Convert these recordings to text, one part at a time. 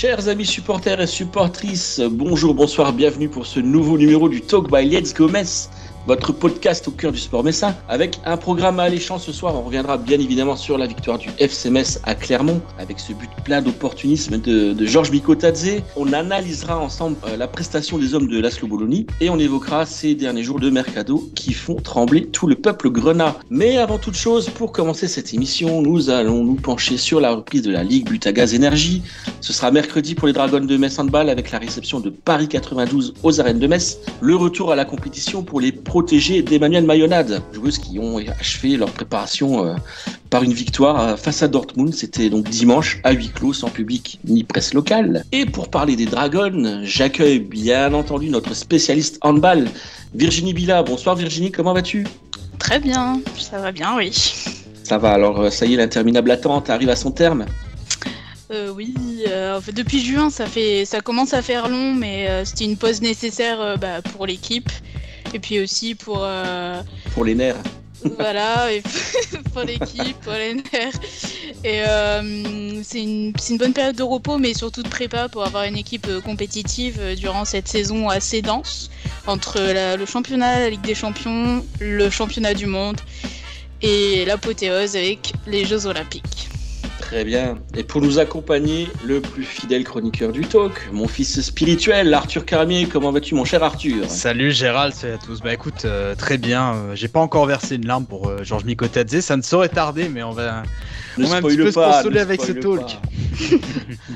Chers amis supporters et supportrices, bonjour, bonsoir, bienvenue pour ce nouveau numéro du Talk by Let's Go Metz, votre podcast au cœur du sport messin. Avec un programme alléchant ce soir, on reviendra bien évidemment sur la victoire du FC Metz à Clermont, avec ce but plein d'opportunisme de Georges Mikotadze. On analysera ensemble la prestation des hommes de Laszlo Bologna et on évoquera ces derniers jours de mercato qui font trembler tout le peuple grenat. Mais avant toute chose, pour commencer cette émission, nous allons nous pencher sur la reprise de la Ligue Butagaz Énergie. Ce sera mercredi pour les Dragons de Metz Handball avec la réception de Paris 92 aux arènes de Metz. Le retour à la compétition pour les protégés d'Emmanuel Mayonade, joueuses qui ont achevé leur préparation par une victoire face à Dortmund. C'était donc dimanche à huis clos, sans public ni presse locale. Et pour parler des Dragons, j'accueille bien entendu notre spécialiste handball, Virginie Billa. Bonsoir Virginie, comment vas-tu ? Très bien, ça va bien, oui. Ça va, alors ça y est, l'interminable attente arrive à son terme ? Oui, en fait, depuis juin, ça commence à faire long, mais c'était une pause nécessaire pour l'équipe. Et puis aussi pour les nerfs. Voilà, et pour l'équipe, pour les nerfs. Et c'est une bonne période de repos, mais surtout de prépa pour avoir une équipe compétitive durant cette saison assez dense, entre le championnat, la Ligue des Champions, le championnat du monde et l'apothéose avec les Jeux Olympiques. Très bien. Et pour nous accompagner, le plus fidèle chroniqueur du talk, mon fils spirituel, Arthur Carmier. Comment vas-tu, mon cher Arthur ? Salut Gérald, salut à tous. Bah écoute, très bien. J'ai pas encore versé une larme pour Georges Mikotadze. Ça ne saurait tarder, mais on va un petit peu se consoler avec ce talk.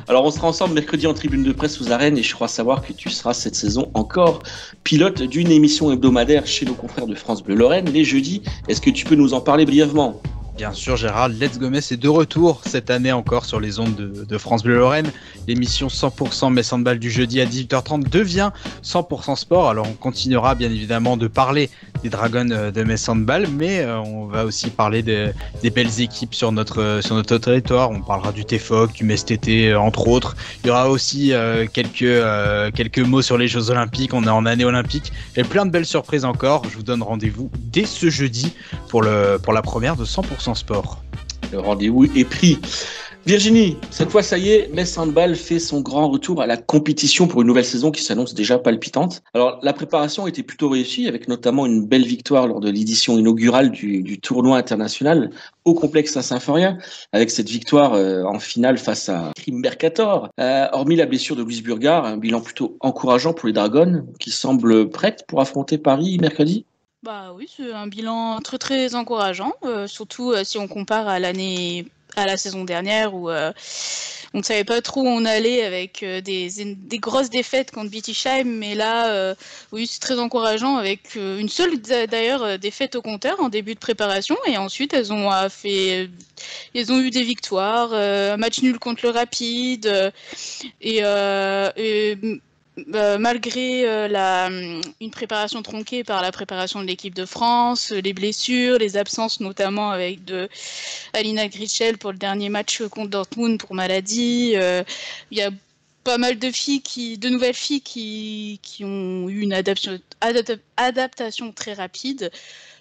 Alors on sera ensemble mercredi en tribune de presse aux arènes et je crois savoir que tu seras cette saison encore pilote d'une émission hebdomadaire chez nos confrères de France Bleu Lorraine les jeudis. Est-ce que tu peux nous en parler brièvement ? Bien sûr Gérald, Let's Go Metz est de retour cette année encore sur les ondes de France Bleu Lorraine. L'émission 100% Metz Handball du jeudi à 18h30 devient 100% sport. Alors on continuera bien évidemment de parler des Dragons de Metz Handball, mais on va aussi parler des belles équipes sur notre territoire. On parlera du TFOC, du Metz TT entre autres. Il y aura aussi quelques mots sur les Jeux Olympiques. On est en année olympique et plein de belles surprises encore. Je vous donne rendez-vous dès ce jeudi pour la première de 100% sport. Le rendez-vous est pris. Virginie, cette fois ça y est, Metz Handball fait son grand retour à la compétition pour une nouvelle saison qui s'annonce déjà palpitante. Alors la préparation était plutôt réussie avec notamment une belle victoire lors de l'édition inaugurale du tournoi international au complexe Saint-Symphorien, avec cette victoire en finale face à Krim Mercator. Hormis la blessure de Louise Burgard, un bilan plutôt encourageant pour les Dragons qui semblent prêtes pour affronter Paris mercredi. Bah oui, c'est un bilan très très encourageant, surtout si on compare à la saison dernière où on ne savait pas trop où on allait avec des grosses défaites contre Bietigheim, mais là, oui, c'est très encourageant avec une seule d'ailleurs défaite au compteur en début de préparation et ensuite elles ont eu des victoires, un match nul contre le Rapide et malgré une préparation tronquée par la préparation de l'équipe de France, les blessures, les absences notamment avec Alina Gritschel pour le dernier match contre Dortmund pour maladie, il y a pas mal de nouvelles filles qui ont eu une adaptation très rapide.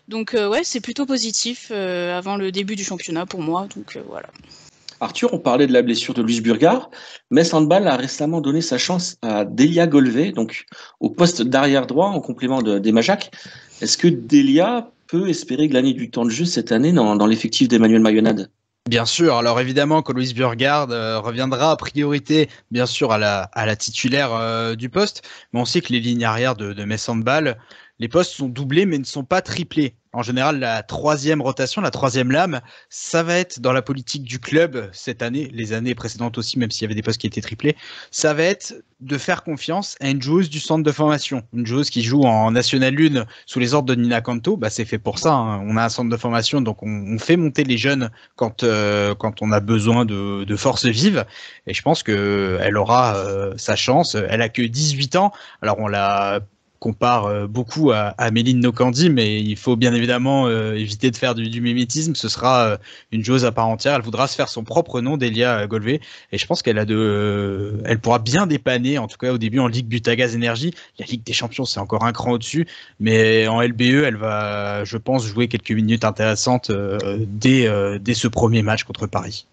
Donc ouais, c'est plutôt positif avant le début du championnat pour moi. Donc voilà. Arthur, on parlait de la blessure de Louise Burgard. Metz Handball a récemment donné sa chance à Delia Golvet, donc au poste d'arrière droit en complément d'Emma Jacques. Est-ce que Delia peut espérer glaner du temps de jeu cette année dans l'effectif d'Emmanuel Mayonade ? Bien sûr, alors évidemment que Louise Burgard reviendra à priorité bien sûr à la titulaire du poste, mais on sait que les lignes arrière de Metz Handball, les postes sont doublés mais ne sont pas triplés. En général, la troisième rotation, la troisième lame, ça va être dans la politique du club cette année, les années précédentes aussi, même s'il y avait des postes qui étaient triplés, ça va être de faire confiance à une joueuse du centre de formation, une joueuse qui joue en National 1 sous les ordres de Nina Canto. Bah, c'est fait pour ça, hein. On a un centre de formation, donc on fait monter les jeunes quand on a besoin de forces vives, et je pense qu'elle aura sa chance. Elle a que 18 ans, alors on l'a compare beaucoup à Méline Nokandi, mais il faut bien évidemment éviter de faire du mimétisme. Ce sera une joueuse à part entière. Elle voudra se faire son propre nom, Delia Golvet, et je pense elle pourra bien dépanner, en tout cas au début en Ligue Butagaz Énergie. La Ligue des Champions, c'est encore un cran au-dessus, mais en LBE, elle va, je pense, jouer quelques minutes intéressantes dès ce premier match contre Paris.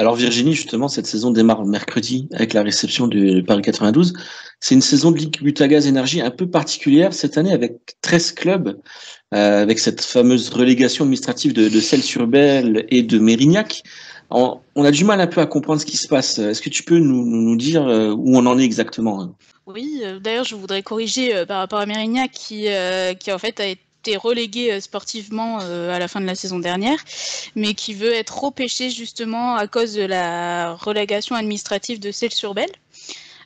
Alors Virginie, justement, cette saison démarre mercredi avec la réception du Paris 92. C'est une saison de Ligue Butagaz Énergie un peu particulière cette année avec 13 clubs, avec cette fameuse relégation administrative de Celles-sur-Belle et de Mérignac. On a du mal un peu à comprendre ce qui se passe. Est-ce que tu peux nous dire où on en est exactement? Oui, d'ailleurs, je voudrais corriger par rapport à Mérignac qui en fait a été relégué sportivement à la fin de la saison dernière, mais qui veut être repêché justement à cause de la relégation administrative de Celles-sur-Belle.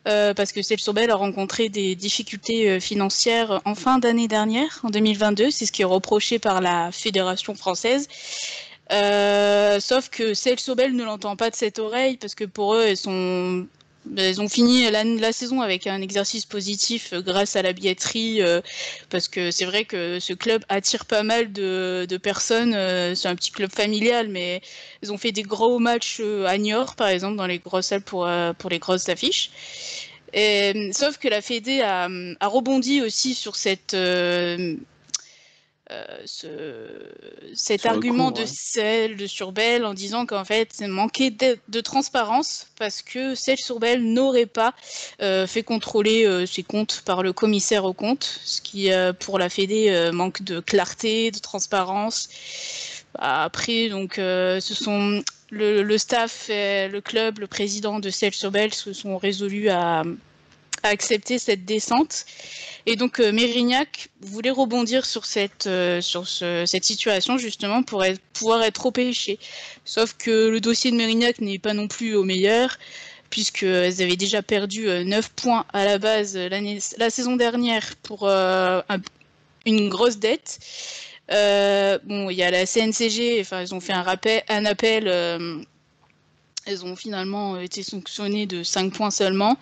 Parce que Celles-sur-Belle a rencontré des difficultés financières en fin d'année dernière, en 2022. C'est ce qui est reproché par la Fédération française. Sauf que Celles-sur-Belle ne l'entend pas de cette oreille, parce que pour eux, ils ont fini la saison avec un exercice positif grâce à la billetterie, parce que c'est vrai que ce club attire pas mal de personnes. C'est un petit club familial, mais ils ont fait des gros matchs à Niort, par exemple, dans les grosses salles pour les grosses affiches. Sauf que la Fédé a rebondi aussi sur cet argument de Celles-sur-Belle en disant qu'en fait, c'est manquait de transparence parce que Celles-sur-Belle n'aurait pas fait contrôler ses comptes par le commissaire aux comptes, ce qui, pour la Fédé, manque de clarté, de transparence. Après, donc, ce sont le staff, le club, le président de Celles-sur-Belle se sont résolus à accepter cette descente. Et donc Mérignac voulait rebondir sur cette situation justement pour pouvoir être repêché. Sauf que le dossier de Mérignac n'est pas non plus au meilleur, puisqu'elles avaient déjà perdu 9 points à la base la saison dernière pour une grosse dette. Bon, il y a la CNCG, enfin ils ont fait un appel. Elles ont finalement été sanctionnées de 5 points seulement.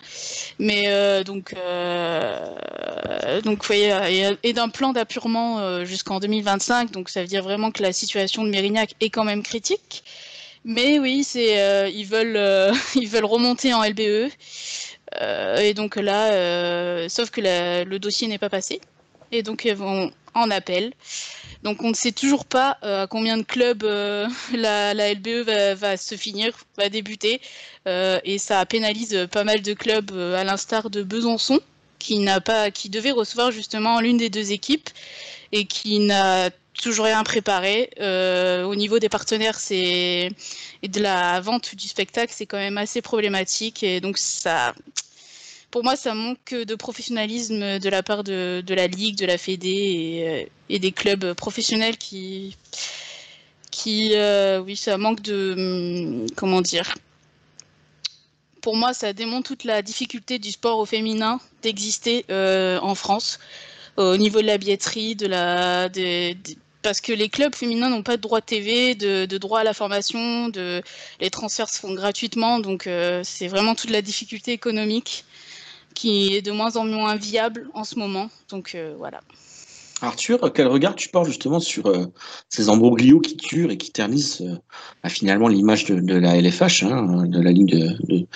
Mais donc et d'un plan d'appurement jusqu'en 2025. Donc ça veut dire vraiment que la situation de Mérignac est quand même critique. Mais oui, ils veulent remonter en LBE. Et donc là, sauf que le dossier n'est pas passé. Et donc ils vont en appel. Donc on ne sait toujours pas à combien de clubs la LBE va se finir, va débuter. Et ça pénalise pas mal de clubs, à l'instar de Besançon, qui devait recevoir justement l'une des deux équipes et qui n'a toujours rien préparé. Au niveau des partenaires et de la vente du spectacle, c'est quand même assez problématique. Et donc pour moi, ça manque de professionnalisme de la part de la Ligue, de la Fédé et des clubs professionnels qui oui, ça manque de... Comment dire ? Pour moi, ça démontre toute la difficulté du sport au féminin d'exister en France, au niveau de la billetterie, parce que les clubs féminins n'ont pas de droit de TV, de droit à la formation, les transferts se font gratuitement, donc c'est vraiment toute la difficulté économique qui est de moins en moins viable en ce moment. Donc voilà. Arthur, quel regard tu portes justement sur ces imbroglios qui durent et qui ternissent finalement l'image de la LFH, de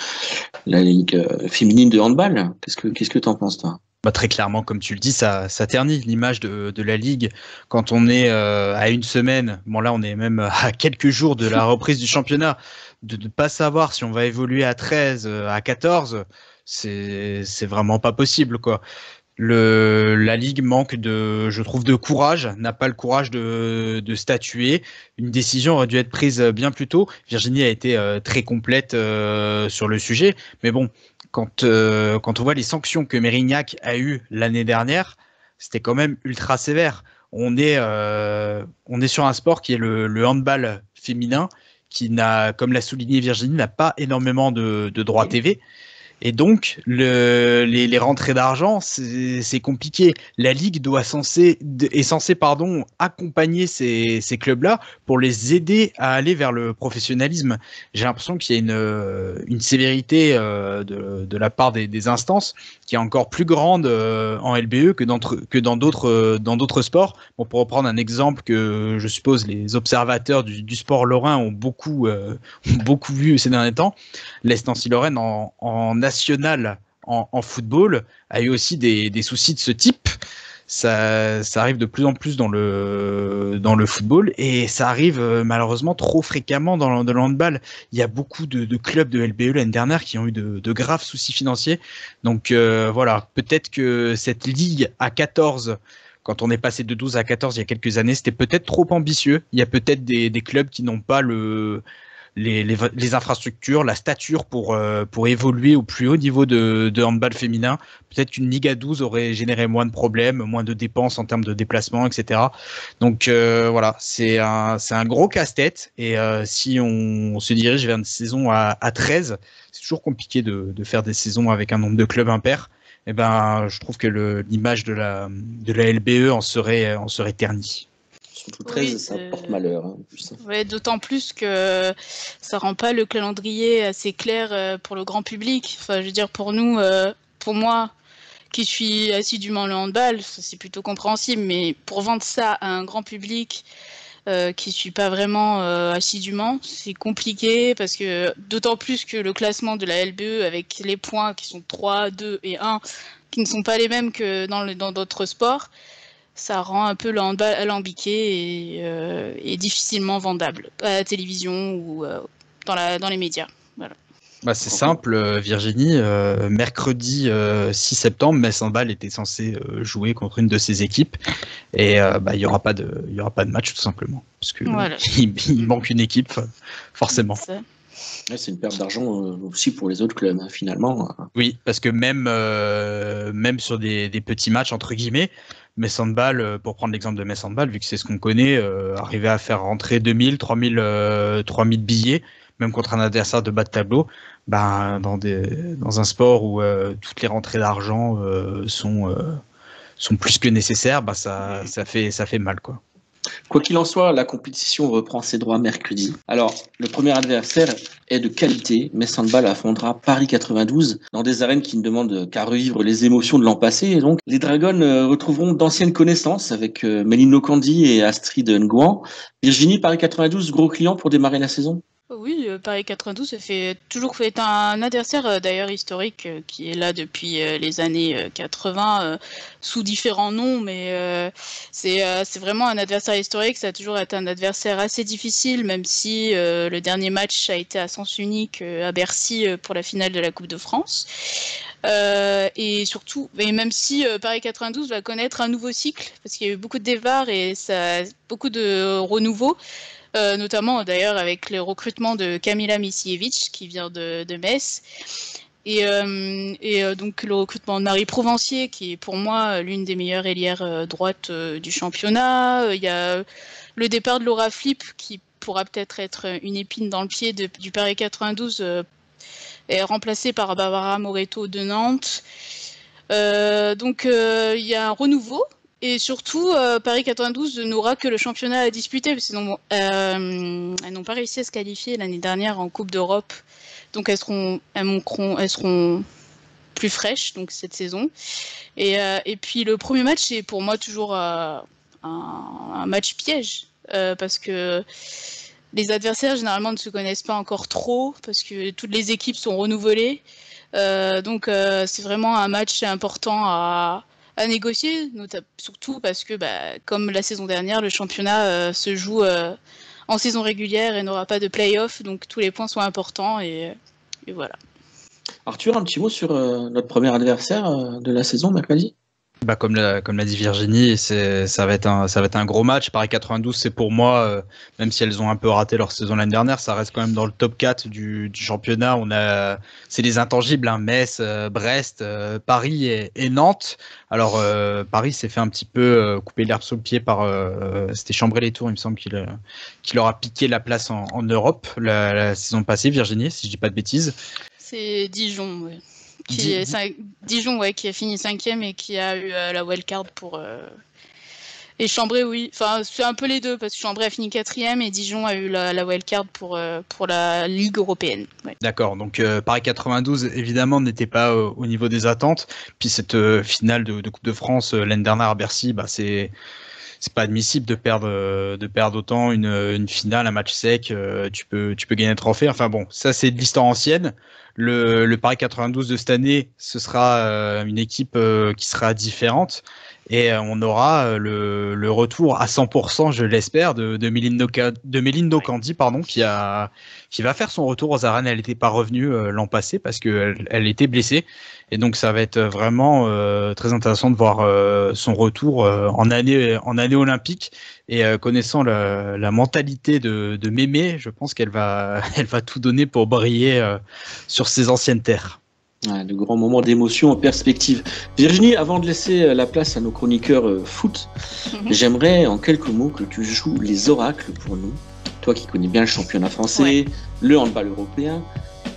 la ligue féminine de handball. Qu'est-ce que t'en penses, toi? Très clairement, comme tu le dis, ça ternit l'image de la Ligue quand on est à une semaine, bon là on est même à quelques jours de la reprise du championnat, de ne pas savoir si on va évoluer à 13, à 14, c'est vraiment pas possible, quoi. La Ligue manque je trouve, de courage, n'a pas le courage de statuer. Une décision aurait dû être prise bien plus tôt. Virginie a été très complète sur le sujet, mais bon, quand on voit les sanctions que Mérignac a eues l'année dernière, c'était quand même ultra sévère. On est sur un sport qui est le handball féminin, qui n'a, comme l'a souligné Virginie, n'a pas énormément de droits TV. Et donc, les rentrées d'argent, c'est compliqué. La Ligue est censée accompagner ces clubs-là pour les aider à aller vers le professionnalisme. J'ai l'impression qu'il y a une sévérité de la part des instances qui est encore plus grande en LBE que dans d'autres sports. Bon, pour reprendre un exemple que je suppose les observateurs du sport lorrain ont beaucoup vu ces derniers temps, l'Est Nancy-Lorraine en national en football a eu aussi des soucis de ce type. Ça arrive de plus en plus dans le football et ça arrive malheureusement trop fréquemment dans le handball. Il y a beaucoup de clubs de LBE l'année dernière qui ont eu de graves soucis financiers. Donc voilà, peut-être que cette ligue à 14, quand on est passé de 12 à 14 il y a quelques années, c'était peut-être trop ambitieux. Il y a peut-être des clubs qui n'ont pas les infrastructures, la stature pour évoluer au plus haut niveau de handball féminin. Peut-être qu'une Ligue à 12 aurait généré moins de problèmes, moins de dépenses en termes de déplacement, etc. Donc voilà, c'est un gros casse-tête. Et si on se dirige vers une saison à 13, c'est toujours compliqué de faire des saisons avec un nombre de clubs impair. Eh ben, je trouve que l'image de la LBE en serait ternie. Surtout 13, oui, ça porte malheur. Hein, en plus. Ouais, d'autant plus que ça rend pas le calendrier assez clair pour le grand public. Enfin, je veux dire, pour nous, pour moi, qui suis assidûment le handball, c'est plutôt compréhensible, mais pour vendre ça à un grand public qui ne suit pas vraiment assidûment, c'est compliqué parce que d'autant plus que le classement de la LBE avec les points qui sont 3, 2 et 1, qui ne sont pas les mêmes que dans d'autres sports, ça rend un peu le handball alambiqué et difficilement vendable à la télévision ou dans les médias. Voilà. Bah c'est simple, Virginie. Mercredi 6 septembre, Metz Handball était censé jouer contre une de ses équipes et il y aura pas de match tout simplement parce que voilà. il manque une équipe forcément. C'est une perte d'argent aussi pour les autres clubs finalement. Oui, parce que même sur des petits matchs entre guillemets, Metz Handball, pour prendre l'exemple de Metz Handball, vu que c'est ce qu'on connaît, arriver à faire rentrer 2000, 3000 billets, même contre un adversaire de bas de tableau, dans un sport où toutes les rentrées d'argent sont plus que nécessaires, ça fait mal, quoi. Quoi qu'il en soit, la compétition reprend ses droits mercredi. Alors, le premier adversaire est de qualité. Metz Handball affrontera Paris 92 dans des arènes qui ne demandent qu'à revivre les émotions de l'an passé. Et donc, les Dragons retrouveront d'anciennes connaissances avec Méline Locandi et Astrid Nguyen. Virginie, Paris 92, gros client pour démarrer la saison ? Oui, Paris 92 toujours fait un adversaire d'ailleurs historique qui est là depuis les années 80 sous différents noms, mais c'est vraiment un adversaire historique. Ça a toujours été un adversaire assez difficile, même si le dernier match a été à sens unique à Bercy pour la finale de la Coupe de France. Et surtout, même si Paris 92 va connaître un nouveau cycle, parce qu'il y a eu beaucoup de départs et beaucoup de renouveau. Notamment d'ailleurs avec le recrutement de Kamila Misiewicz qui vient de Metz et donc le recrutement de Marie Provencier qui est pour moi l'une des meilleures ailières droites du championnat. Il y a le départ de Laura Flip qui pourra peut-être être une épine dans le pied du Paris 92 est remplacée par Barbara Moreto de Nantes. Donc il y a un renouveau. Et surtout, Paris 92 n'aura que le championnat à disputer, parce que elles n'ont pas réussi à se qualifier l'année dernière en Coupe d'Europe. Donc elles seront plus fraîches donc, cette saison. Et puis le premier match, c'est pour moi toujours un match piège, parce que les adversaires généralement ne se connaissent pas encore trop, parce que toutes les équipes sont renouvelées. Donc c'est vraiment un match important à négocier, surtout parce que, comme la saison dernière, le championnat se joue en saison régulière et n'aura pas de play-off, donc tous les points sont importants et voilà. Arthur, un petit mot sur notre premier adversaire de la saison mercredi ? Comme l'a dit Virginie, ça va être un gros match. Paris 92, c'est pour moi, même si elles ont un peu raté leur saison l'année dernière, ça reste quand même dans le top 4 du championnat. C'est des intangibles, hein, Metz, Brest, Paris et Nantes. Alors Paris s'est fait un petit peu couper l'herbe sous le pied par c'était Chambray-les-Tours, il me semble qu'il leur a piqué la place en Europe la saison passée. Virginie, si je dis pas de bêtises. C'est Dijon, ouais. Dijon, ouais, qui a fini 5e et qui a eu la wildcard pour. Et Chambray, oui. Enfin, c'est un peu les deux, parce que Chambray a fini 4e et Dijon a eu la wildcard pour la Ligue européenne. Ouais. D'accord, donc Paris 92, évidemment, n'était pas au niveau des attentes. Puis cette finale de Coupe de France l'année dernière à Bercy, c'est pas admissible de perdre autant une finale, un match sec. Tu peux gagner un trophée. Enfin bon, ça c'est de l'histoire ancienne. Le Paris 92 de cette année, ce sera une équipe qui sera différente. Et on aura le retour à 100%, je l'espère, de Melindo Candy, qui va faire son retour aux arènes. Elle n'était pas revenue l'an passé parce qu'elle était blessée. Et donc ça va être vraiment très intéressant de voir son retour en année olympique. Et connaissant la mentalité de Mémé, je pense qu'elle va tout donner pour briller sur ses anciennes terres. Ouais, de grands moments d'émotion en perspective. Virginie, avant de laisser la place à nos chroniqueurs foot, j'aimerais en quelques mots que tu joues les oracles pour nous. Toi qui connais bien le championnat français, le handball européen,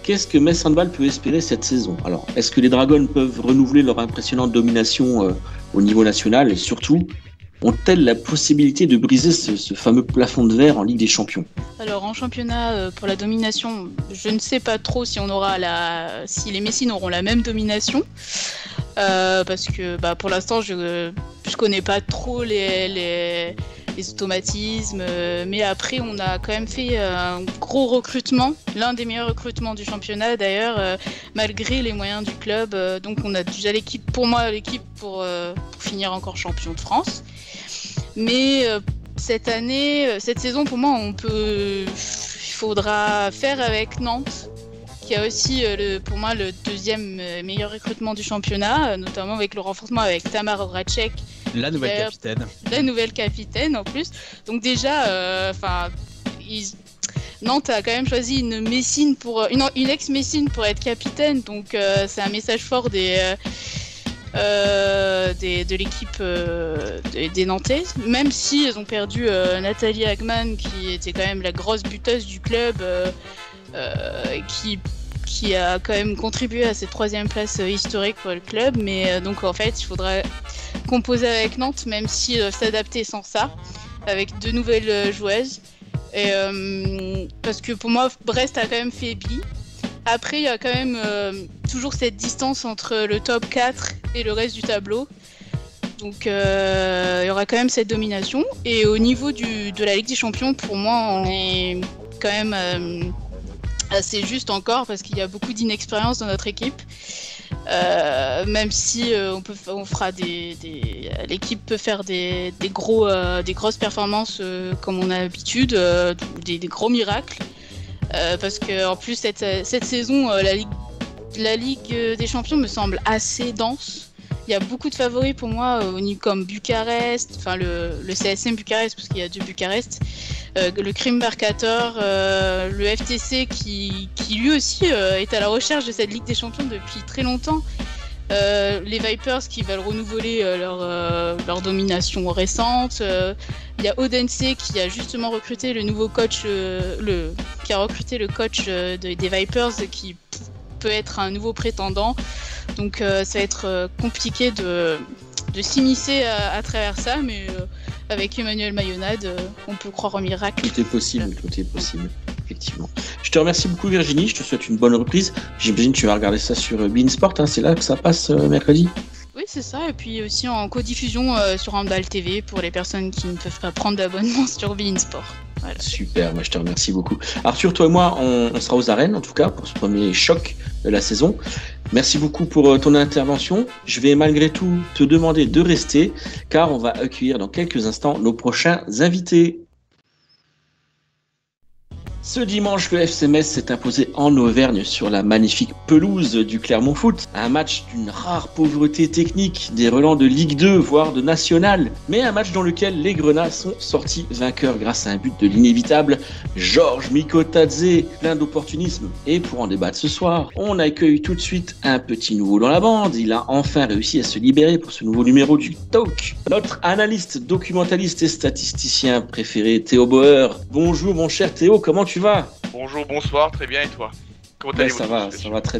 qu'est-ce que Metz Handball peut espérer cette saison? Alors, est-ce que les Dragons peuvent renouveler leur impressionnante domination au niveau national et surtout, ont-elles la possibilité de briser ce fameux plafond de verre en Ligue des Champions? Alors en championnat, pour la domination, je ne sais pas trop si si les Messines auront la même domination, parce que pour l'instant je connais pas trop les automatismes, mais après on a quand même fait un gros recrutement, l'un des meilleurs recrutements du championnat d'ailleurs, malgré les moyens du club, donc on a déjà l'équipe pour finir encore champion de France. Mais cette saison, pour moi, il faudra faire avec Nantes, qui a aussi, pour moi, le deuxième meilleur recrutement du championnat, notamment avec le renforcement avec Tamara Horacek. La nouvelle capitaine. La nouvelle capitaine, en plus. Donc déjà, Nantes a quand même choisi une Messine une ex-Messine pour être capitaine. Donc c'est un message fort de l'équipe des Nantais, même si elles ont perdu Nathalie Hagman, qui était quand même la grosse buteuse du club, qui a quand même contribué à cette 3e place historique pour le club. Mais donc en fait il faudrait composer avec Nantes, même si s'adapter sans ça, avec 2 nouvelles joueuses, et parce que pour moi Brest a quand même faibli. Après, il y a quand même toujours cette distance entre le top 4 et le reste du tableau. Donc, il y aura quand même cette domination. Et au niveau de la Ligue des Champions, pour moi, on est quand même assez juste encore, parce qu'il y a beaucoup d'inexpérience dans notre équipe. Même si l'équipe peut faire des grosses performances comme on a l'habitude, des gros miracles. Parce que en plus cette saison, la Ligue des Champions me semble assez dense. Il y a beaucoup de favoris pour moi, comme Bucarest, enfin le CSM Bucarest, parce qu'il y a 2 Bucarest, le Krim Mercator, le FTC qui lui aussi est à la recherche de cette Ligue des Champions depuis très longtemps. Les Vipers qui veulent renouveler leur domination récente. Il y a Odense qui a justement recruté le nouveau coach, qui a recruté le coach des Vipers, qui peut être un nouveau prétendant. Donc ça va être compliqué de s'immiscer à travers ça, mais avec Emmanuel Mayonade, on peut croire au miracle. Tout est possible, effectivement. Je te remercie beaucoup Virginie, je te souhaite une bonne reprise. J'imagine que tu vas regarder ça sur beIN Sport, c'est là que ça passe mercredi? Oui, c'est ça, et puis aussi en codiffusion sur Handball TV pour les personnes qui ne peuvent pas prendre d'abonnement sur beIN Sport. Voilà. Super, moi je te remercie beaucoup. Arthur, toi et moi, on sera aux arènes en tout cas pour ce premier choc de la saison. Merci beaucoup pour ton intervention. Je vais malgré tout te demander de rester car on va accueillir dans quelques instants nos prochains invités. Ce dimanche, le FC Metz s'est imposé en Auvergne sur la magnifique pelouse du Clermont Foot. Un match d'une rare pauvreté technique, des relents de Ligue 2, voire de National. Mais un match dans lequel les Grenats sont sortis vainqueurs grâce à un but de l'inévitable Georges Mikotadze, plein d'opportunisme. Et pour en débattre ce soir, on accueille tout de suite un petit nouveau dans la bande. Il a enfin réussi à se libérer pour ce nouveau numéro du Talk. Notre analyste, documentaliste et statisticien préféré, Théo Bauer. Bonjour mon cher Théo, comment tu vas? Bonjour, bonsoir, très bien, et toi? Comment allez-vous? Ça va très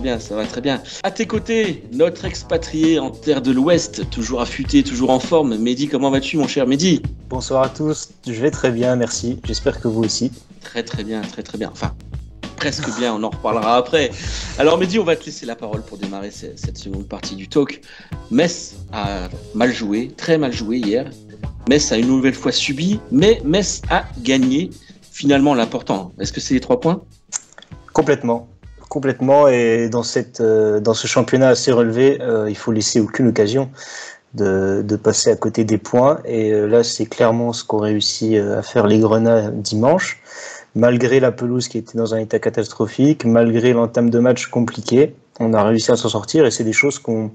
bien. À tes côtés, notre expatrié en terre de l'Ouest, toujours affûté, toujours en forme. Mehdi, comment vas-tu mon cher Mehdi? Bonsoir à tous, je vais très bien, merci. J'espère que vous aussi. Très bien. Enfin, presque bien, on en reparlera après. Alors Mehdi, on va te laisser la parole pour démarrer cette seconde partie du talk. Metz a mal joué, très mal joué hier. Metz a une nouvelle fois subi, mais Metz a gagné. Finalement, l'important, est-ce que c'est les 3 points? Complètement, et dans ce championnat assez relevé, il faut laisser aucune occasion. de passer à côté des points. Et là, c'est clairement ce qu'ont réussi à faire les Grenats dimanche. Malgré la pelouse qui était dans un état catastrophique, malgré l'entame de match compliqué, on a réussi à s'en sortir et c'est des choses qu'on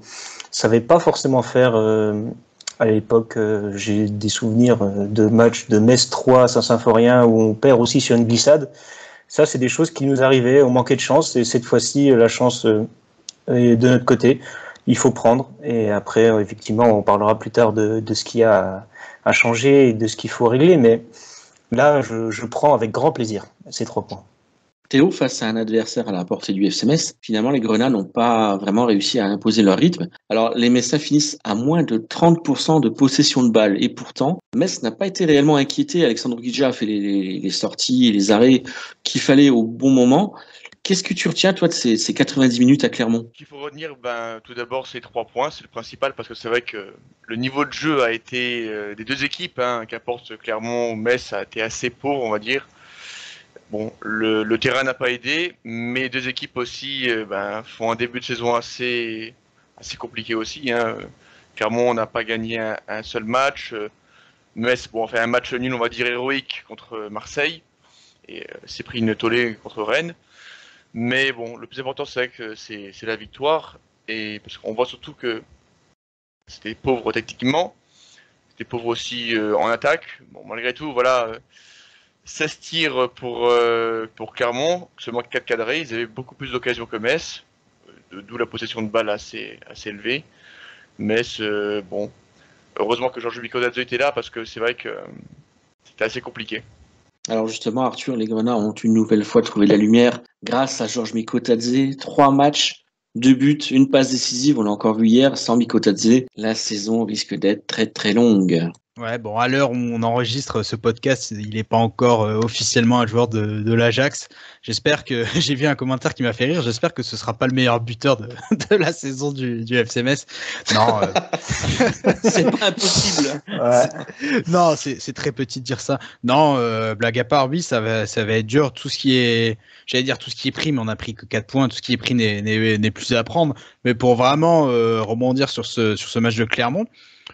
savait pas forcément faire à l'époque. J'ai des souvenirs de matchs de Metz 3 à Saint-Symphorien où on perd aussi sur une glissade. Ça, c'est des choses qui nous arrivaient, on manquait de chance et cette fois-ci, la chance est de notre côté. Il faut prendre et après, effectivement, on parlera plus tard de ce qu'il y a à changer et de ce qu'il faut régler, mais là, je prends avec grand plaisir ces 3 points. Théo, face à un adversaire à la portée du FC Metz, finalement, les Grenats n'ont pas vraiment réussi à imposer leur rythme. Alors, les Messins finissent à moins de 30% de possession de balle. Et pourtant, Metz n'a pas été réellement inquiété. Alexandre Guidja a fait les sorties et les arrêts qu'il fallait au bon moment. Qu'est-ce que tu retiens, toi, de ces 90 minutes à Clermont ? Ce qu'il faut retenir, tout d'abord, c'est 3 points. C'est le principal parce que c'est vrai que le niveau de jeu a été des deux équipes, qu'importe Clermont ou Metz, a été assez pauvre, on va dire. Bon, le terrain n'a pas aidé, mais les deux équipes aussi font un début de saison assez compliqué aussi. Clermont n'a pas gagné un seul match. Metz, on fait un match nul, on va dire héroïque contre Marseille, et s'est pris une tollée contre Rennes. Mais bon, le plus important c'est la victoire, et parce qu'on voit surtout que c'était pauvre techniquement, c'était pauvre aussi en attaque. Bon, malgré tout, voilà. 16 tirs pour Clermont, seulement 4 cadrés, ils avaient beaucoup plus d'occasions que Metz, d'où la possession de balle assez élevée. Metz, heureusement que Georges Mikotadze était là parce que c'est vrai que c'était assez compliqué. Alors justement, Arthur, les Grenats ont une nouvelle fois trouvé la lumière grâce à Georges Mikotadze. 3 matchs, 2 buts, 1 passe décisive, on l'a encore vu hier, sans Mikotadze. La saison risque d'être très très longue. Ouais, bon, à l'heure où on enregistre ce podcast, il n'est pas encore officiellement un joueur de l'Ajax. J'espère que, j'ai vu un commentaire qui m'a fait rire, j'espère que ce sera pas le meilleur buteur de la saison du FC Metz. Non, c'est pas impossible. Ouais. Non, c'est très petit de dire ça. Non, blague à part, oui, ça va être dur. Tout ce qui est, j'allais dire tout ce qui est pris, mais on a pris que 4 points. Tout ce qui est pris n'est plus à prendre. Mais pour vraiment rebondir sur ce match de Clermont,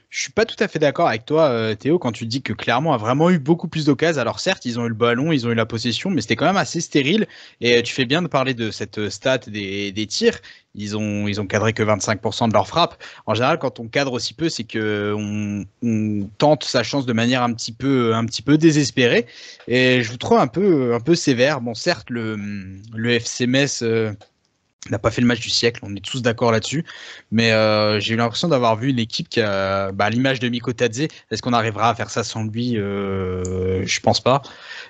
je suis pas tout à fait d'accord avec toi, Théo, quand tu dis que Clermont a vraiment eu beaucoup plus d'occasions. Alors certes, ils ont eu le ballon, ils ont eu la possession, mais c'était quand même assez stérile. Et tu fais bien de parler de cette stat des tirs. Ils ont cadré que 25% de leurs frappes. En général, quand on cadre aussi peu, c'est que on tente sa chance de manière un petit peu désespérée. Et je vous trouve un peu sévère. Bon, certes, le FC Metz n'a pas fait le match du siècle, on est tous d'accord là-dessus, mais j'ai eu l'impression d'avoir vu une équipe qui a, à l'image de Mikotadze, est-ce qu'on arrivera à faire ça sans lui? Je pense pas.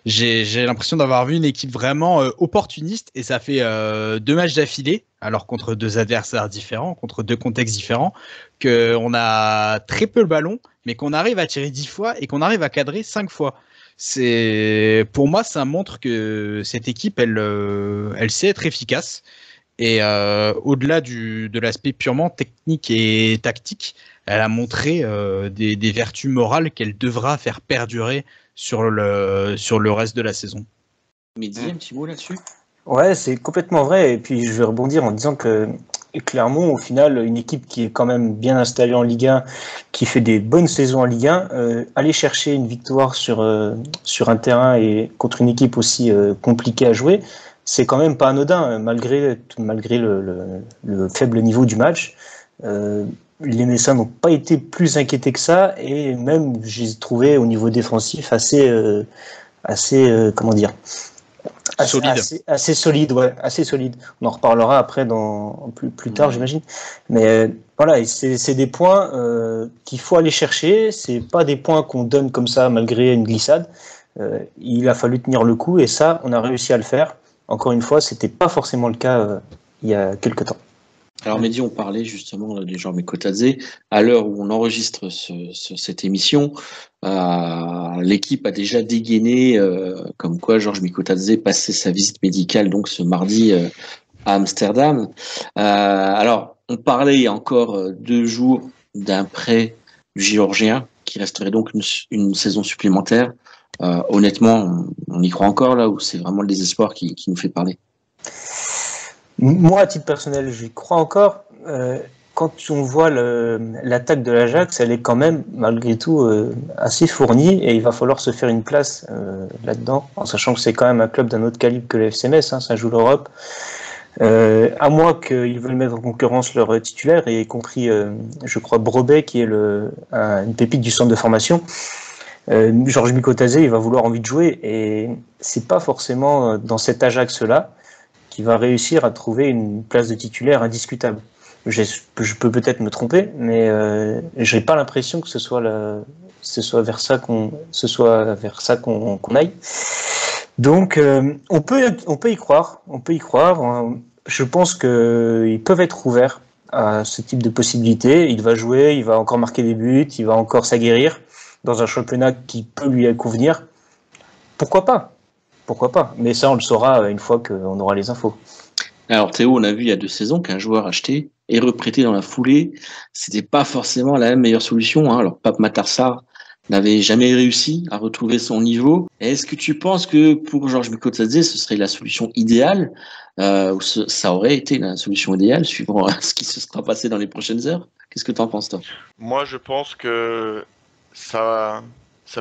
J'ai l'impression d'avoir vu une équipe vraiment opportuniste, et ça fait 2 matchs d'affilée, alors contre 2 adversaires différents, contre 2 contextes différents, qu'on a très peu le ballon, mais qu'on arrive à tirer 10 fois et qu'on arrive à cadrer 5 fois. Pour moi, ça montre que cette équipe, elle sait être efficace. Et au-delà de l'aspect purement technique et tactique, elle a montré des vertus morales qu'elle devra faire perdurer sur le reste de la saison. Mehdi, un petit mot là-dessus ? Ouais, c'est complètement vrai. Et puis je vais rebondir en disant que Clermont, au final, une équipe qui est quand même bien installée en Ligue 1, qui fait des bonnes saisons en Ligue 1, aller chercher une victoire sur un terrain et contre une équipe aussi compliquée à jouer, c'est quand même pas anodin, malgré le faible niveau du match. Les Messins n'ont pas été plus inquiétés que ça, et même j'ai trouvé au niveau défensif assez solide, ouais, assez solide. On en reparlera après plus tard, j'imagine. Mais voilà, c'est des points qu'il faut aller chercher. C'est pas des points qu'on donne comme ça malgré une glissade. Il a fallu tenir le coup, et ça, on a réussi à le faire. Encore une fois, c'était pas forcément le cas il y a quelques temps. Alors Mehdi, on parlait justement de Georges Mikotadze. À l'heure où on enregistre cette émission, l'équipe a déjà dégainé comme quoi Georges Mikotadze passait sa visite médicale donc ce mardi à Amsterdam. Alors, on parlait il y a encore 2 jours d'un prêt du Géorgien qui resterait donc une saison supplémentaire. Honnêtement, on y croit encore là, ou c'est vraiment le désespoir qui nous fait parler? Moi, à titre personnel, j'y crois encore. quand on voit l'attaque de l'Ajax, elle est quand même malgré tout assez fournie et il va falloir se faire une place là-dedans, en sachant que c'est quand même un club d'un autre calibre que le FC Metz, hein, ça joue l'Europe. À moins qu'ils veulent mettre en concurrence leurs titulaires, et y compris, je crois, Brobet, qui est une pépite du centre de formation. Georges Mikotadze, il va vouloir envie de jouer, et c'est pas forcément dans cet Ajax-là qu'il va réussir à trouver une place de titulaire indiscutable. Je peux peut-être me tromper, mais j'ai pas l'impression que ce soit vers ça qu'on aille. Donc, on peut y croire. Je pense qu'ils peuvent être ouverts à ce type de possibilités. Il va jouer, il va encore marquer des buts, il va encore s'aguerrir dans un championnat qui peut lui convenir. Pourquoi pas ? Mais ça, on le saura une fois qu'on aura les infos. Alors Théo, on a vu il y a 2 saisons qu'un joueur acheté et reprêté dans la foulée, c'était pas forcément la meilleure solution. Hein. Alors Pape Matar Sarr n'avait jamais réussi à retrouver son niveau. Est-ce que tu penses que pour Georges Mikotadze, ce serait la solution idéale ou ça aurait été la solution idéale suivant ce qui se sera passé dans les prochaines heures ? Qu'est-ce que tu en penses, toi ? Moi, je pense que ça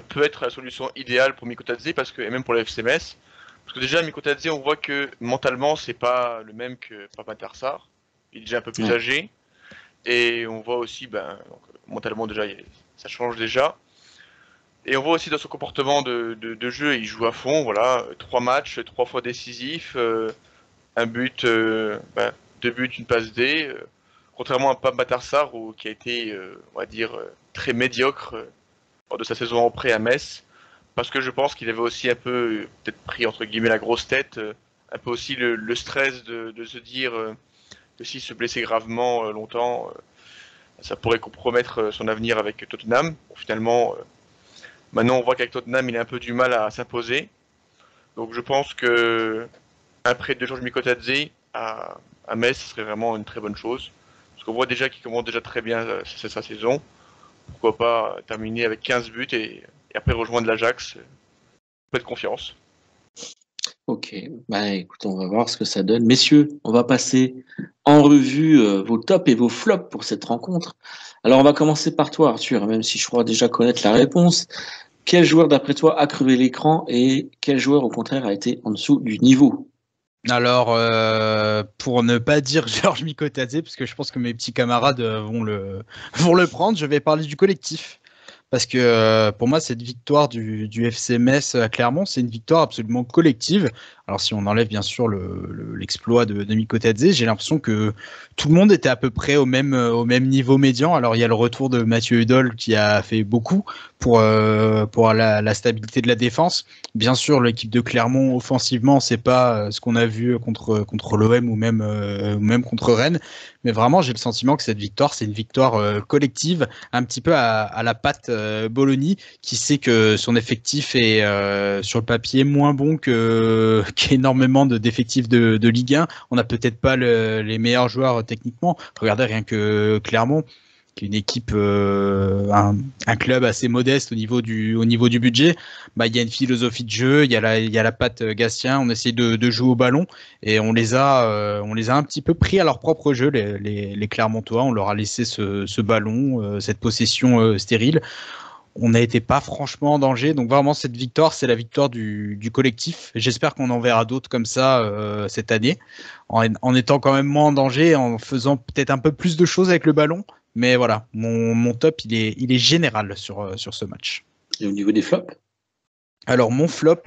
peut être la solution idéale pour Mikotadze et même pour le FC Metz. Parce que déjà, Mikotadze, on voit que mentalement, c'est pas le même que Pape Matar Sarr. Il est déjà un peu plus âgé. Et on voit aussi, donc, mentalement déjà, ça change déjà. Et on voit aussi dans son comportement de jeu, il joue à fond, voilà, 3 matchs, 3 fois décisifs, un but, 2 buts, une passe D. Contrairement à Pape Matar Sarr, qui a été, on va dire, très médiocre lors de sa saison en prêt à Metz. Parce que je pense qu'il avait aussi un peu, peut-être pris entre guillemets la grosse tête, un peu aussi le stress de se dire que s'il se blessait gravement longtemps, ça pourrait compromettre son avenir avec Tottenham. Bon, finalement, maintenant on voit qu'avec Tottenham il a un peu du mal à s'imposer. Donc je pense que un prêt de Georges Mikotadze à Metz serait vraiment une très bonne chose. Parce qu'on voit déjà qu'il commence déjà très bien sa saison. Pourquoi pas terminer avec 15 buts et après rejoindre l'Ajax, peu de confiance. Ok, écoute, on va voir ce que ça donne. Messieurs, on va passer en revue vos tops et vos flops pour cette rencontre. Alors, on va commencer par toi, Arthur, même si je crois déjà connaître la réponse. Quel joueur, d'après toi, a crevé l'écran et quel joueur, au contraire, a été en dessous du niveau ? Alors, pour ne pas dire Georges Mikotadze, parce que je pense que mes petits camarades vont le prendre, je vais parler du collectif. Parce que pour moi, cette victoire du FC Metz à Clermont, c'est une victoire absolument collective. Alors si on enlève bien sûr l'exploit de Mikotadze, j'ai l'impression que tout le monde était à peu près au même niveau médian. Alors il y a le retour de Mathieu Hudol qui a fait beaucoup pour la stabilité de la défense. Bien sûr, l'équipe de Clermont offensivement, c'est pas ce qu'on a vu contre l'OM ou même contre Rennes. Mais vraiment, j'ai le sentiment que cette victoire, c'est une victoire collective, un petit peu à la patte Bologna, qui sait que son effectif est sur le papier moins bon qu'énormément d'effectifs de Ligue 1. On n'a peut-être pas les meilleurs joueurs techniquement. Regardez rien que Clermont, qui est une équipe, un club assez modeste au niveau du budget. Il y a une philosophie de jeu, il y a la patte Gatien, on essaie de jouer au ballon et on les a un petit peu pris à leur propre jeu, les Clermontois. On leur a laissé ce ballon, cette possession stérile. On n'a été pas franchement en danger, donc vraiment cette victoire, c'est la victoire du collectif. J'espère qu'on en verra d'autres comme ça cette année, en étant quand même moins en danger, en faisant peut-être un peu plus de choses avec le ballon. Mais voilà, mon top, il est général sur ce match. Et au niveau des flops ? Alors mon flop,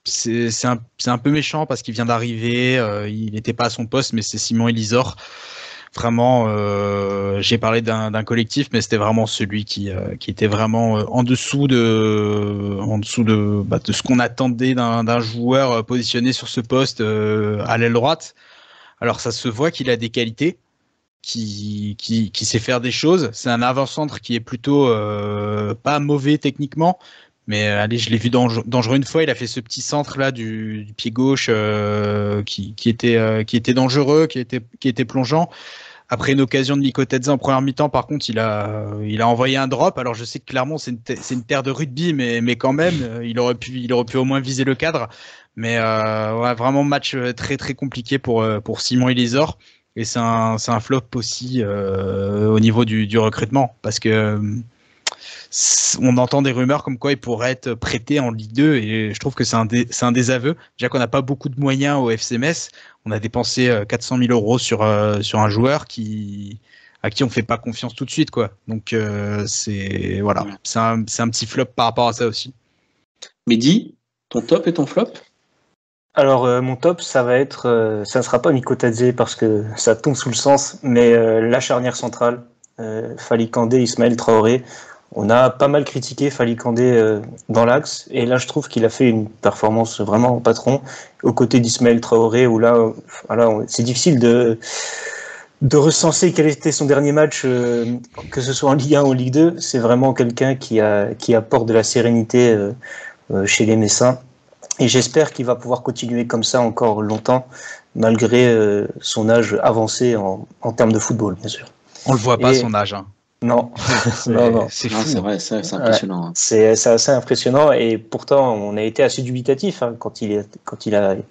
c'est un peu méchant parce qu'il vient d'arriver, il n'était pas à son poste, mais c'est Simon Elisor. Vraiment, j'ai parlé d'un collectif, mais c'était vraiment celui qui était vraiment en dessous de ce qu'on attendait d'un joueur positionné sur ce poste à l'aile droite. Alors ça se voit qu'il a des qualités, qui sait faire des choses. C'est un avant-centre qui est plutôt pas mauvais techniquement, mais allez, je l'ai vu dangereux une fois. Il a fait ce petit centre là du pied gauche qui était dangereux, qui était plongeant. Après une occasion de Mikotadze en première mi-temps, par contre, il a envoyé un drop. Alors je sais que clairement c'est une terre de rugby, mais quand même, il aurait pu au moins viser le cadre. Mais vraiment match très très compliqué pour Simon Elisor. Et c'est un flop aussi au niveau du recrutement, parce que on entend des rumeurs comme quoi il pourrait être prêté en Ligue 2, et je trouve que c'est un désaveu. Déjà qu'on n'a pas beaucoup de moyens au FC Metz, on a dépensé 400 000 € sur un joueur à qui on fait pas confiance tout de suite, quoi. Donc c'est un petit flop par rapport à ça aussi. Mehdi, ton top et ton flop? Alors mon top, ça va être, ça ne sera pas Mikotadze parce que ça tombe sous le sens, mais la charnière centrale, Fally Kandé, Ismaël Traoré. On a pas mal critiqué Fally Kandé dans l'axe, et là je trouve qu'il a fait une performance vraiment en patron aux côtés d'Ismaël Traoré, où là, c'est difficile de recenser quel était son dernier match, que ce soit en Ligue 1 ou en Ligue 2. C'est vraiment quelqu'un qui apporte de la sérénité chez les Messins. Et j'espère qu'il va pouvoir continuer comme ça encore longtemps, malgré son âge avancé en termes de football, bien sûr. On le voit pas, son âge. Hein. Non, c'est fou. C'est vrai, c'est impressionnant. Ouais, c'est assez impressionnant, et pourtant on a été assez dubitatif quand il est arrivé.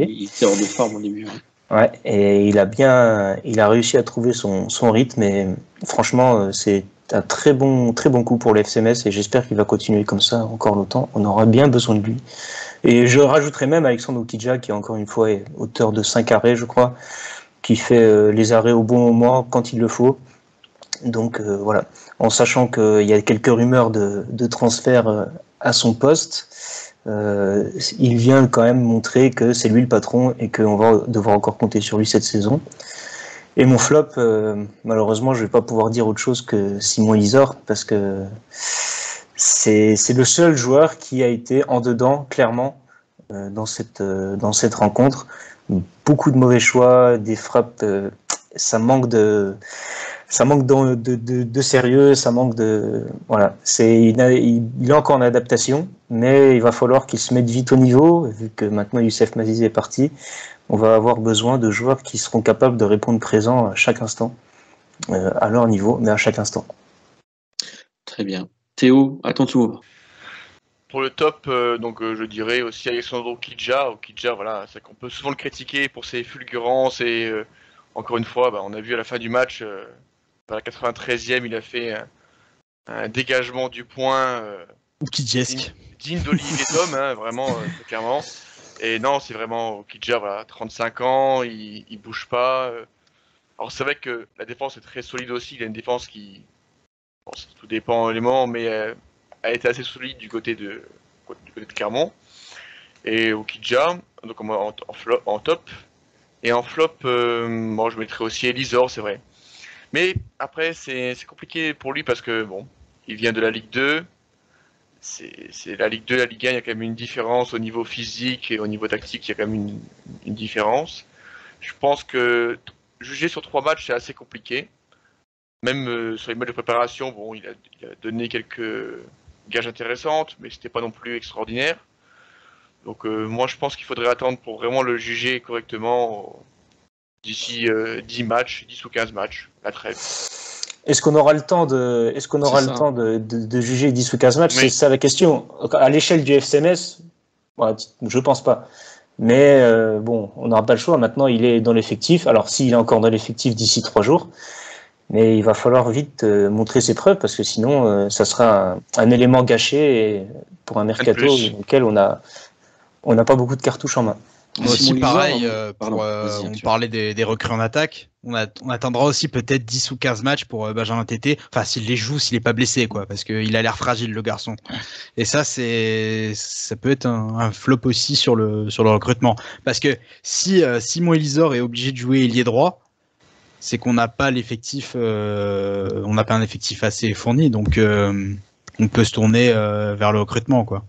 Il était hors de forme au début. Ouais, et il a réussi à trouver son rythme, et franchement c'est un très bon coup pour le FC Metz, et j'espère qu'il va continuer comme ça encore longtemps. On aura bien besoin de lui. Et je rajouterai même Alexandre Oukidja, qui encore une fois est auteur de 5 arrêts, je crois, qui fait les arrêts au bon moment quand il le faut. Donc voilà, en sachant qu'il y a quelques rumeurs de transfert à son poste, il vient quand même montrer que c'est lui le patron et qu'on va devoir encore compter sur lui cette saison. Et mon flop, malheureusement, je vais pas pouvoir dire autre chose que Simon Lisor, parce que c'est le seul joueur qui a été en dedans, clairement, dans cette rencontre. Beaucoup de mauvais choix, des frappes, ça manque de sérieux, ça manque de... Voilà. Il est encore en adaptation, mais il va falloir qu'il se mette vite au niveau, vu que maintenant Youssef Mazizi est parti. On va avoir besoin de joueurs qui seront capables de répondre présent à chaque instant, à leur niveau, mais à chaque instant. Très bien. Théo, à ton tour. Pour le top, je dirais aussi Alexandre Oukidja. Oukidja, voilà, c'est qu'on peut souvent le critiquer pour ses fulgurances, et encore une fois, on a vu à la fin du match, à la 93e, il a fait un dégagement du point digne d'Olivier Tom, hein, vraiment, très clairement. Et non, c'est vraiment Oukidja, voilà, 35 ans, il bouge pas. Alors c'est vrai que la défense est très solide aussi, il a une défense qui, tout dépend élément, mais a été assez solide du côté de Clermont. Et Oukidja, donc en top. Et en flop, je mettrais aussi Elisor, c'est vrai. Mais après, c'est compliqué pour lui parce que, il vient de la Ligue 2. C'est la Ligue 2, la Ligue 1, il y a quand même une différence au niveau physique et au niveau tactique, il y a quand même une différence. Je pense que juger sur 3 matchs, c'est assez compliqué. Même sur les matchs de préparation, il a donné quelques gages intéressantes, mais c'était pas non plus extraordinaire. Donc moi, je pense qu'il faudrait attendre pour vraiment le juger correctement d'ici 10 ou 15 matchs, la trêve. Est-ce qu'on aura le temps de juger 10 ou 15 matchs? Oui. C'est ça la question. À l'échelle du FC Metz, je pense pas. Mais on n'aura pas le choix. Maintenant, il est dans l'effectif. Alors, s'il est encore dans l'effectif d'ici 3 jours, mais il va falloir vite montrer ses preuves, parce que sinon, ça sera un élément gâché pour un mercato auquel on n'a pas beaucoup de cartouches en main. Aussi pareil, on parlait des recrues en attaque, on attendra aussi peut-être 10 ou 15 matchs pour Benjamin Tété, enfin s'il les joue, s'il n'est pas blessé, quoi, parce qu'il a l'air fragile, le garçon. Et ça peut être un flop aussi sur le recrutement, parce que si Simon Elisor est obligé de jouer ailier droit, c'est qu'on n'a pas l'effectif, on n'a pas un effectif assez fourni, donc on peut se tourner vers le recrutement, quoi.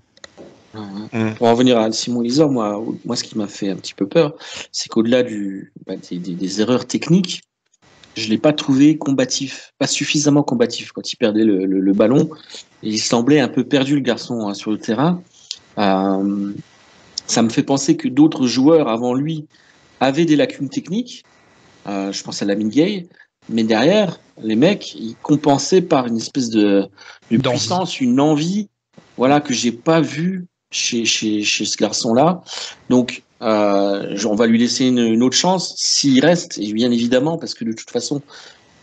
Pour en revenir à Simon Elisor, moi, ce qui m'a fait un petit peu peur, c'est qu'au-delà des erreurs techniques, je l'ai pas trouvé combatif, pas suffisamment combatif quand il perdait le ballon. Et il semblait un peu perdu, le garçon, sur le terrain. Ça me fait penser que d'autres joueurs avant lui avaient des lacunes techniques. Je pense à Lamine Gueye, mais derrière, les mecs, ils compensaient par une espèce de puissance, une envie, que j'ai pas vue chez ce garçon-là. Donc, On va lui laisser une autre chance s'il reste, et bien évidemment, parce que de toute façon,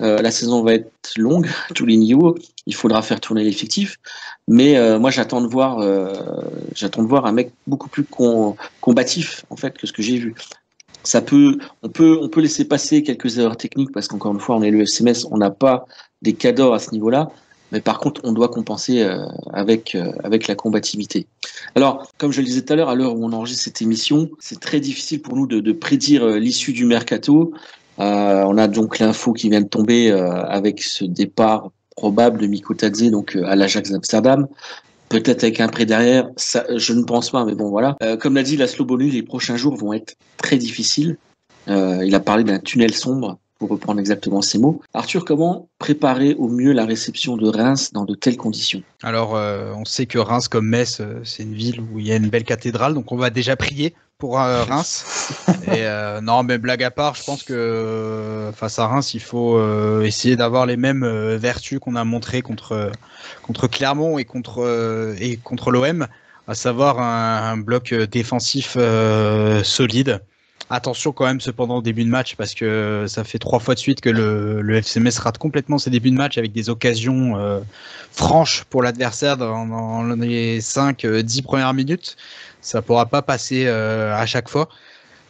la saison va être longue à tous les niveaux. Il faudra faire tourner l'effectif. Mais moi, j'attends de voir un mec beaucoup plus combatif en fait que ce que j'ai vu. On peut laisser passer quelques erreurs techniques parce qu'encore une fois, on est le FC Metz, on n'a pas des cadors à ce niveau-là. Mais par contre, on doit compenser avec la combativité. Alors, comme je le disais tout à l'heure, à l'heure où on enregistre cette émission, c'est très difficile pour nous de prédire l'issue du mercato. On a donc l'info qui vient de tomber avec ce départ probable de Miko Tadze donc à l'Ajax d'Amsterdam. Peut-être avec un prêt derrière, ça, je ne pense pas, mais bon voilà. Comme l'a dit Laszlo Bonu, les prochains jours vont être très difficiles. Il a parlé d'un tunnel sombre, pour reprendre exactement ces mots. Arthur, comment préparer au mieux la réception de Reims dans de telles conditions ? Alors, on sait que Reims, comme Metz, c'est une ville où il y a une belle cathédrale, donc on va déjà prier pour Reims. Et non, mais blague à part, je pense que face à Reims, il faut essayer d'avoir les mêmes vertus qu'on a montrées contre Clermont et contre l'OM, à savoir un bloc défensif solide. Attention quand même cependant au début de match parce que ça fait 3 fois de suite que le FC Metz rate complètement ses débuts de match avec des occasions franches pour l'adversaire dans les 5-10 premières minutes. Ça pourra pas passer à chaque fois.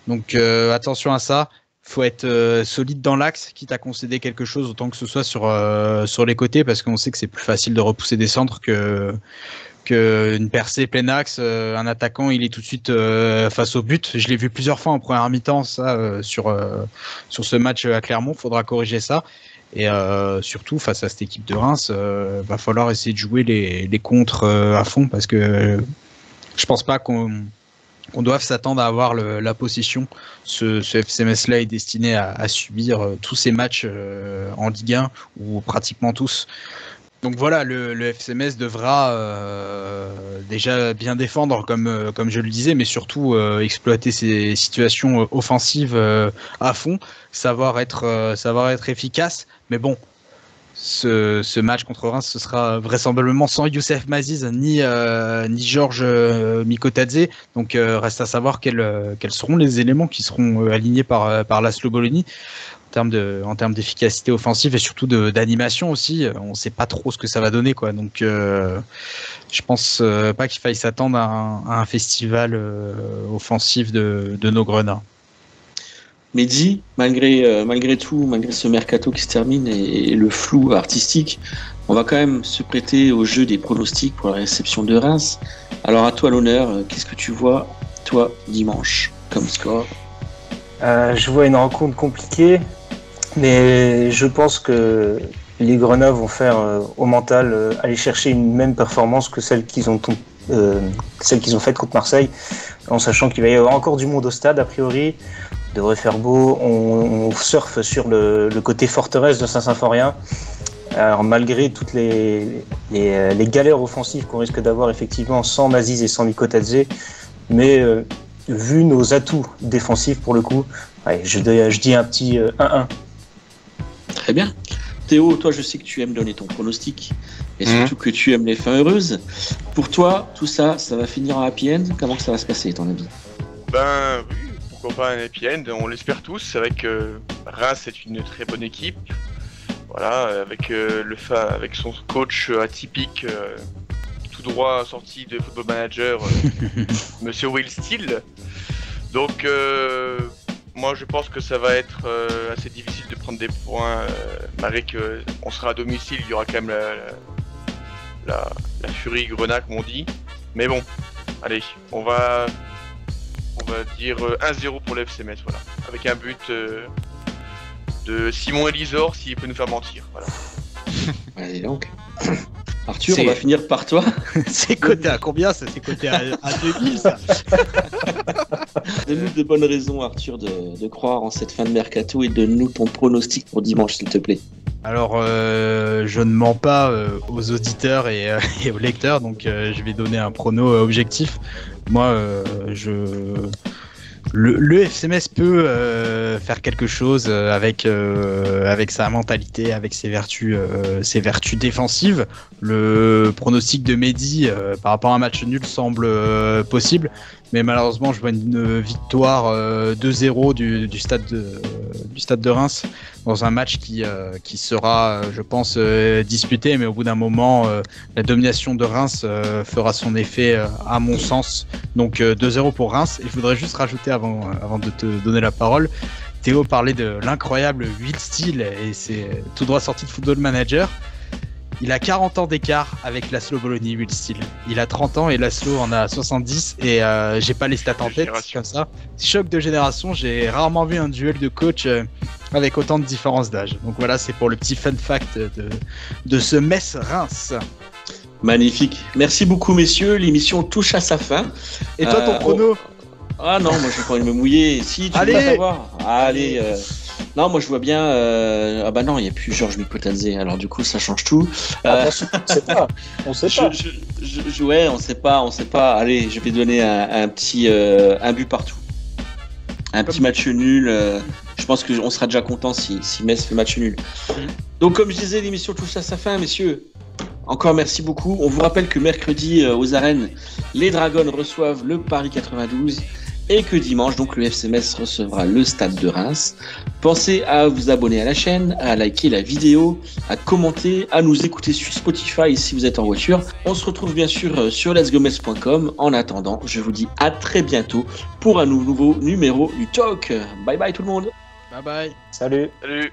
Donc attention à ça. Faut être solide dans l'axe, quitte à concéder quelque chose autant que ce soit sur les côtés parce qu'on sait que c'est plus facile de repousser des centres qu'une percée plein axe, un attaquant il est tout de suite face au but. Je l'ai vu plusieurs fois en première mi-temps ça sur ce match à Clermont, faudra corriger ça et surtout face à cette équipe de Reims va falloir essayer de jouer les contres à fond parce que je pense pas qu'on doive s'attendre à avoir la possession. Ce FC Metz là est destiné à subir tous ces matchs en Ligue 1 ou pratiquement tous. Donc voilà, le FC Metz devra déjà bien défendre comme je le disais, mais surtout exploiter ses situations offensives à fond, savoir être efficace. Mais bon, ce match contre Reims, ce sera vraisemblablement sans Youssef Maziz ni Georges Mikotadze. Donc reste à savoir quels seront les éléments qui seront alignés par Laszlo Bologne. En termes d'efficacité offensive et surtout d'animation aussi, on ne sait pas trop ce que ça va donner, quoi. Donc, je pense pas qu'il faille s'attendre à un festival offensif de nos grenats. Mehdi, malgré tout, malgré ce mercato qui se termine et le flou artistique, on va quand même se prêter au jeu des pronostics pour la réception de Reims. Alors à toi l'honneur, qu'est-ce que tu vois, toi, dimanche, comme score ? Je vois une rencontre compliquée, mais je pense que les Grenats vont faire au mental aller chercher une même performance que celle qu'ils ont faite contre Marseille, en sachant qu'il va y avoir encore du monde au stade a priori. Il devrait faire beau. On surfe sur le côté forteresse de Saint-Symphorien. Alors malgré toutes les galères offensives qu'on risque d'avoir effectivement sans Maziz et sans Mikotadze, mais vu nos atouts défensifs pour le coup, ouais, je dis un petit 1-1. Très bien. Théo, toi je sais que tu aimes donner ton pronostic et surtout que tu aimes les fins heureuses. Pour toi, tout ça, ça va finir en happy end. Comment ça va se passer, ton avis ? Ben oui, pourquoi pas un happy end, on l'espère tous. C'est vrai que Reims est une très bonne équipe. Voilà, avec son coach atypique, tout droit sorti de Football Manager, Monsieur Will Steele. Donc moi je pense que ça va être assez difficile de prendre des points, malgré qu'on sera à domicile, il y aura quand même la furie grenat comme on dit. Mais bon, allez, on va dire 1-0 pour le FC Metz, voilà, avec un but de Simon Elisor s'il peut nous faire mentir. Voilà. Allez donc. Arthur, on va finir par toi. C'est coté à combien ça ? C'est coté à 2000 ça. Donne-nous de bonnes raisons, Arthur, de croire en cette fin de mercato et donne-nous ton pronostic pour dimanche, s'il te plaît. Alors, je ne mens pas aux auditeurs et aux lecteurs, donc je vais donner un prono objectif. Moi, le FC Metz peut faire quelque chose avec sa mentalité, avec ses vertus défensives. Le pronostic de Mehdi par rapport à un match nul semble possible, mais malheureusement je vois une victoire 2-0 du stade de Reims dans un match qui sera, je pense, disputé, mais au bout d'un moment, la domination de Reims fera son effet, à mon sens. Donc 2-0 pour Reims. Et je voudrais juste rajouter avant de te donner la parole, Théo parlait de l'incroyable Will Steele, et c'est tout droit sorti de Football Manager. Il a 40 ans d'écart avec Laszlo Bologna, Will Steele. Il a 30 ans et Laszlo en a 70, et j'ai pas les stats en tête comme ça. Choc de génération, j'ai rarement vu un duel de coach avec autant de différence d'âge. Donc voilà, c'est pour le petit fun fact de ce Metz-Reims. Magnifique. Merci beaucoup, messieurs. L'émission touche à sa fin. Et toi, ton prono? Ah non, moi j'ai pas envie de me mouiller. Si, tu veux savoir. Allez. Non, moi je vois bien. Ah bah non, il n'y a plus Georges Mikotadze. Alors du coup, ça change tout. Attention, on sait pas. Ouais, on sait pas. Allez, je vais donner un petit un but partout. Un petit match nul. Je pense qu'on sera déjà content si Metz fait match nul. Donc comme je disais, l'émission touche à sa fin, messieurs. Encore merci beaucoup. On vous rappelle que mercredi aux arènes, les Dragons reçoivent le Paris 92 et que dimanche, donc le FC Metz recevra le Stade de Reims. Pensez à vous abonner à la chaîne, à liker la vidéo, à commenter, à nous écouter sur Spotify si vous êtes en voiture. On se retrouve bien sûr sur letsgometz.com. En attendant, je vous dis à très bientôt pour un nouveau numéro du Talk. Bye bye tout le monde. Bye bye. Salut. Salut.